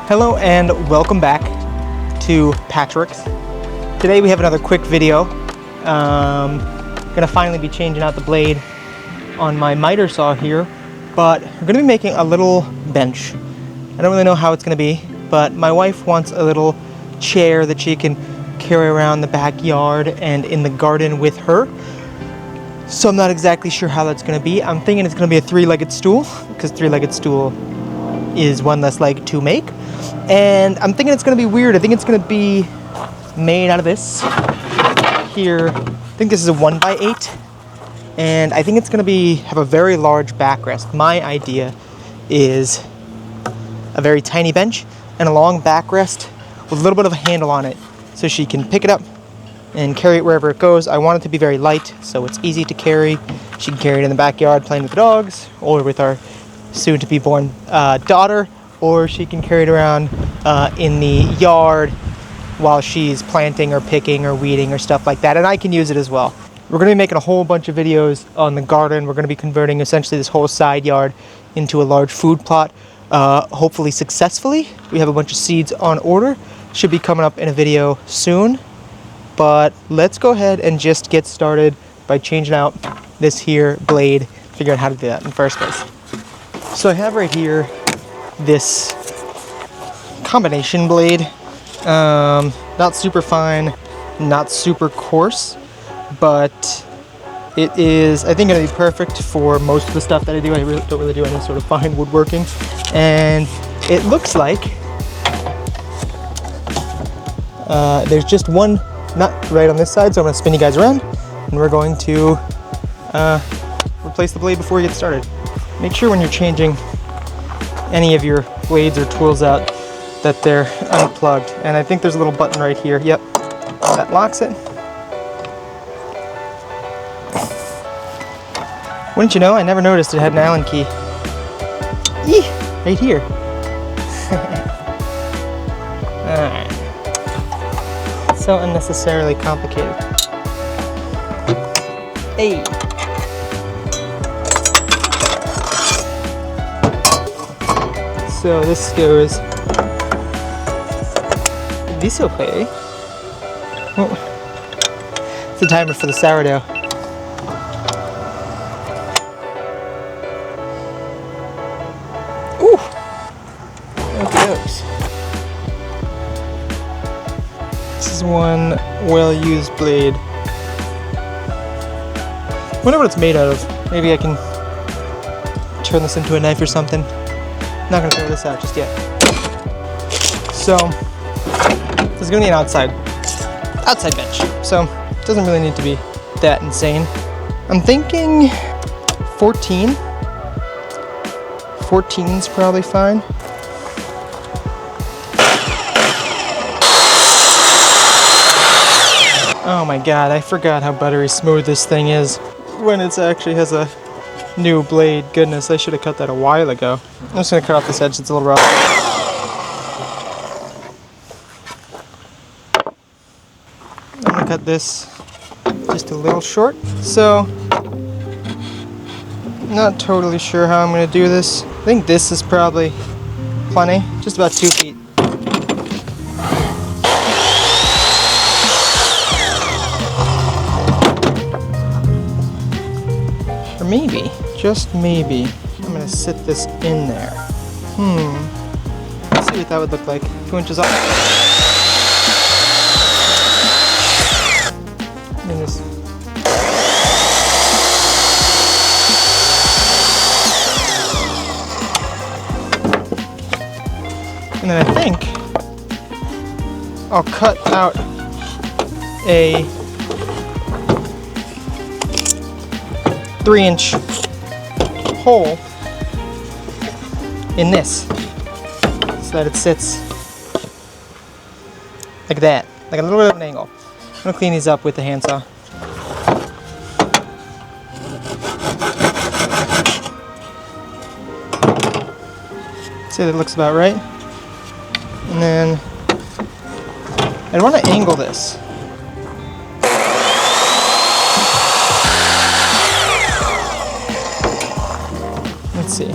Hello and welcome back to Patrick's. Today we have another quick video. Gonna finally be changing out the blade on my miter saw here, but we're gonna be making a little bench. I don't really know how it's gonna be, but my wife wants a little chair that she can carry around the backyard and in the garden with her. So I'm not exactly sure how that's gonna be. I'm thinking it's gonna be a three-legged stool, because three-legged stool is one less leg to make. And I'm thinking it's gonna be weird. I think it's gonna be made out of this here. I think this is a 1x8, and I think it's gonna have a very large backrest. My idea is a very tiny bench and a long backrest with a little bit of a handle on it, so she can pick it up and carry it wherever it goes. I want it to be very light, so it's easy to carry. She can carry it in the backyard playing with the dogs, or with our soon-to-be born daughter, or she can carry it around in the yard while she's planting or picking or weeding or stuff like that, and I can use it as well. We're going to be making a whole bunch of videos on the garden. We're going to be converting essentially this whole side yard into a large food plot, hopefully successfully. We have a bunch of seeds on order. Should be coming up in a video soon, but let's go ahead and just get started by changing out this here blade, figure out how to do that in the first place. So I have right here this combination blade, not super fine, not super coarse, but it is, I think, going to be perfect for most of the stuff that I do. I don't really do any sort of fine woodworking, and it looks like there's just one nut right on this side, so I'm going to spin you guys around, and we're going to replace the blade before we get started. Make sure when you're changing any of your blades or tools out that they're unplugged. And I think there's a little button right here. Yep, that locks it. Wouldn't you know, I never noticed it had an Allen key. Eee, right here. Alright. So unnecessarily complicated. Hey. So this goes this way. Oh. It's a timer for the sourdough. Ooh! Okay. This is one well-used blade. Wonder what it's made out of. Maybe I can turn this into a knife or something. Not gonna throw this out just yet. So this is gonna be an outside bench. So it doesn't really need to be that insane. I'm thinking 14. 14's probably fine. Oh my god, I forgot how buttery smooth this thing is when it actually has a new blade. Goodness, I should have cut that a while ago. I'm just gonna cut off this edge, it's a little rough. I'm gonna cut this just a little short. So, not totally sure how I'm gonna do this. I think this is probably plenty, just about 2 feet. Or maybe, just maybe, I'm gonna sit this in there. Let's see what that would look like. 2 inches off. And then I think I'll cut out a 3-inch hole in this so that it sits like that, like a little bit of an angle. I'm gonna clean these up with the handsaw. See, that looks about right. And then I want to angle this. Let's see.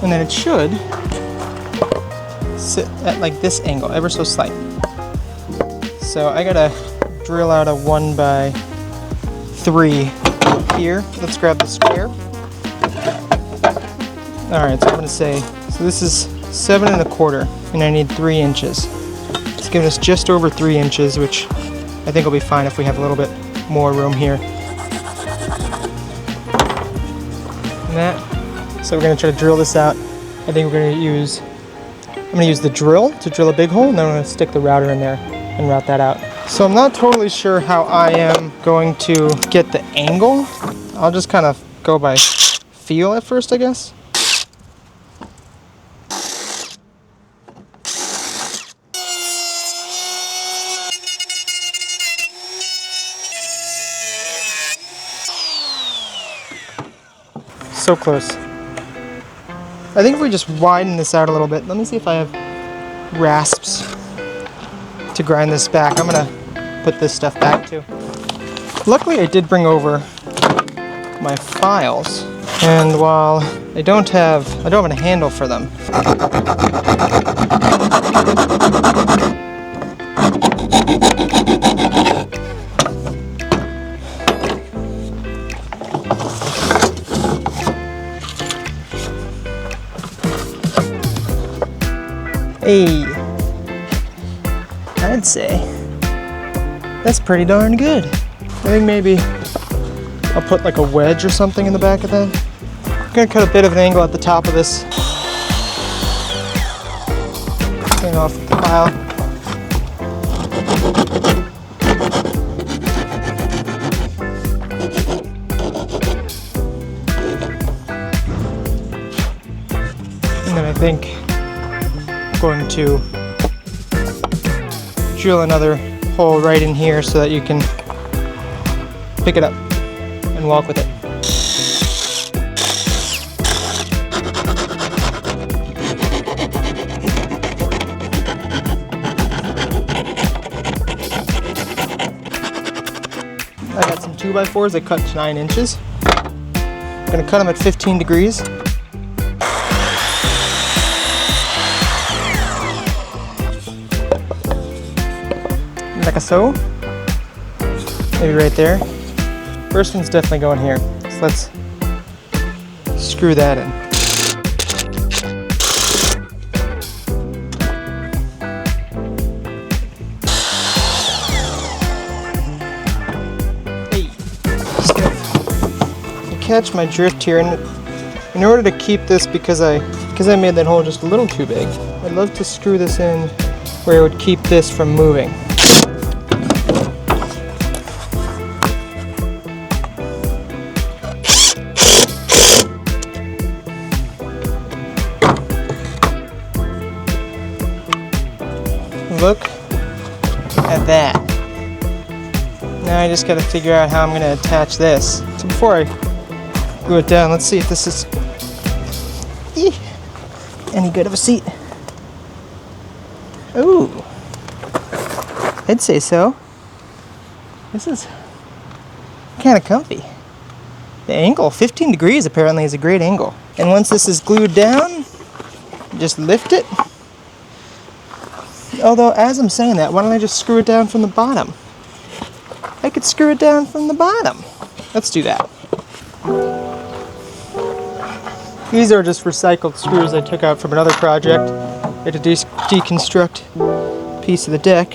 And then it should sit at like this angle, ever so slight. So I gotta drill out a 1x3 here. Let's grab the square. Alright, so I'm gonna say, so this is 7 1/4, and I need 3 inches. It's giving us just over 3 inches, which I think will be fine if we have a little bit more room here. And that. So we're gonna try to drill this out. I think I'm gonna use the drill to drill a big hole, and then I'm gonna stick the router in there and route that out. So I'm not totally sure how I am going to get the angle. I'll just kind of go by feel at first, I guess. So close. I think if we just widen this out a little bit, let me see if I have rasps to grind this back. I'm gonna put this stuff back too. Luckily I did bring over my files, and while I don't have a handle for them. Hey, I'd say that's pretty darn good. I think maybe I'll put like a wedge or something in the back of that. I'm gonna cut a bit of an angle at the top of this. Clean off the file. And then I think going to drill another hole right in here so that you can pick it up and walk with it. I got some 2x4s that cut to 9 inches. I'm going to cut them at 15 degrees. Like so. Maybe right there. First one's definitely going here. So let's screw that in. Hey. Just gonna catch my drift here, and in order to keep this, because I made that hole just a little too big, I'd love to screw this in where it would keep this from moving. Look at that. Now I just got to figure out how I'm going to attach this. So before I glue it down, let's see if this is any good of a seat. Ooh, I'd say so. This is kind of comfy. The angle, 15 degrees apparently, is a great angle. And once this is glued down, just lift it. Although, as I'm saying that, why don't I just screw it down from the bottom? I could screw it down from the bottom. Let's do that. These are just recycled screws I took out from another project. I had to deconstruct a piece of the deck.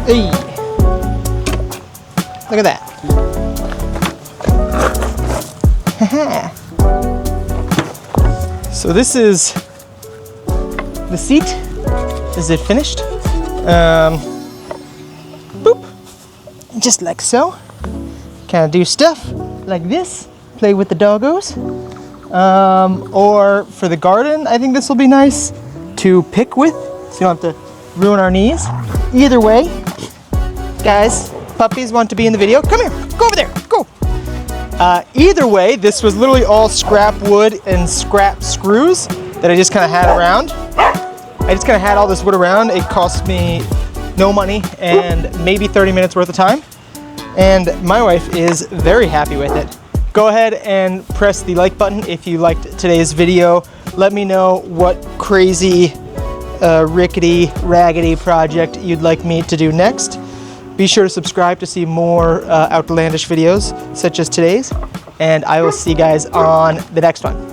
Hey! Look at that. So this is the seat. Is it finished? Boop. Just like so. Kind of do stuff like this. Play with the doggos. Or for the garden, I think this will be nice to pick with. So you don't have to ruin our knees. Either way, guys, puppies want to be in the video. Come here, go over there, go. Either way, this was literally all scrap wood and scrap screws that I just kind of had around. I just kind of had all this wood around. It cost me no money and maybe 30 minutes worth of time. And my wife is very happy with it. Go ahead and press the like button if you liked today's video. Let me know what crazy, rickety, raggedy project you'd like me to do next. Be sure to subscribe to see more outlandish videos such as today's. And I will see you guys on the next one.